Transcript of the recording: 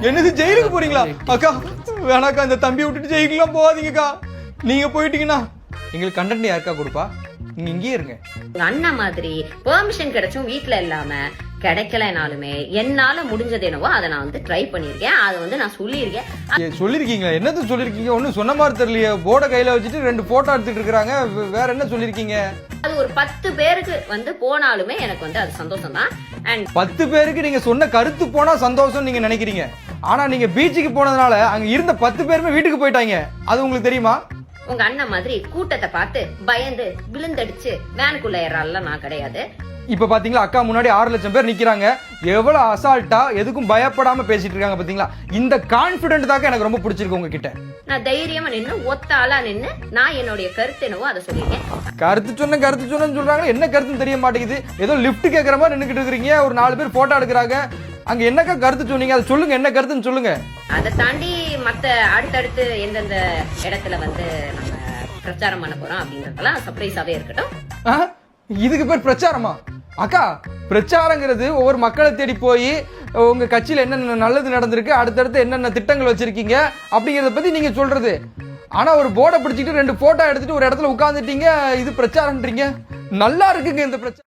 என்னது ஜெயிலுக்கு போறீங்களா? அக்கா வேணாக்கா, இந்த தம்பி விட்டுட்டு ஜெயிலுக்குலாம் போகாதீங்கக்கா. நீங்க போயிட்டீங்கன்னா எங்களுக்கு கண்டென்ட் யாருக்கா கொடுப்பா? நீங்க இங்கேயே இருங்க. அண்ணன் மாதிரி பெர்மிஷன் கிடைச்சும் வீட்டுல இல்லாம கிடைக்கலனாலுமே என்னால முடிஞ்சது என்னவோ அதை நான் ட்ரை பண்ணிருக்கேன். அதை நான் சொல்லியிருக்கேன். சொல்லிருக்கீங்களா? என்னது சொல்லிருக்கீங்க? ஒன்னும் சொன்ன மாதிரி தெரியலையே. போர்டை கையில வச்சுட்டு 2 போட்டோ எடுத்துட்டு இருக்காங்க. வேற என்ன சொல்லிருக்கீங்க? அது ஒரு 10 பேருக்கு போனாலுமே எனக்கு அது சந்தோஷம் தான். அண்ட் 10 பேருக்கு நீங்க சொன்ன கருத்து போனா சந்தோஷம் நீங்க நினைக்கிறீங்க. ஆனா நீங்க பீச்சுக்கு போனதுனால அங்க இருந்த 10 பேருமே வீட்டுக்கு போயிட்டாங்க. அது உங்களுக்கு தெரியுமா? உங்க அண்ணன் மாதிரி கூட்டத்தை பார்த்து பயந்து விழுந்தடிச்சு வேனுக்குள்ள ஏறால நான் கிடையாது. இப்ப பாத்தீங்களா, அக்கா முன்னாடி 6 லட்சம் பேர் நிக்கிறாங்க. எவ்வளவு அசால்ட்டா எதுக்கும் பயப்படாம பேசிட்டு இருக்காங்க பாத்தீங்களா? இந்த கான்பிடென்ட் தான் எனக்கு ரொம்ப பிடிச்சிருக்கு உங்ககிட்ட. நான் தைரியமா நின்னு ஒத்த ஆளா நின்னு நான் என்னுடைய கருத்து என்னவோ அதை சொல்லிருக்கேன். கருத்து சொன்னு சொல்றாங்க. என்ன கருத்துன்னு தெரிய மாட்டேங்குது. ஏதோ லிஃப்ட் கேட்கற மாதிரி நின்னுக்கிட்டு இருக்கீங்க. ஒரு 4 பேர் போட்டோ எடுக்கிறாங்க. அங்க என்னக்கா கருத்து சொன்னீங்க? அதை சொல்லுங்க. என்ன கருத்துன்னு சொல்லுங்க. அதை தாண்டி மத்த அடுத்தடுத்து எந்தெந்த இடத்துல நம்ம பிரச்சாரம் பண்ண போறோம் அப்படிங்கறதெல்லாம் சர்ப்ரைஸாவே இருக்கட்டும். இதுக்கு பேர் பிரச்சாரமா? அக்கா, பிரச்சாரங்கிறது ஒவ்வொரு மக்களை தேடி போய் உங்க கட்சியில என்னென்ன நல்லது நடந்திருக்கு, அடுத்தடுத்து என்னென்ன திட்டங்கள் வச்சிருக்கீங்க அப்படிங்கறத பத்தி நீங்க சொல்றது. ஆனா ஒரு போர்டை பிடிச்சிட்டு 2 போட்டோ எடுத்துட்டு ஒரு இடத்துல உட்கார்ந்துட்டீங்க, இது பிரச்சாரம்ன்றீங்க. நல்லா இருக்குங்க இந்த பிரச்சாரம்.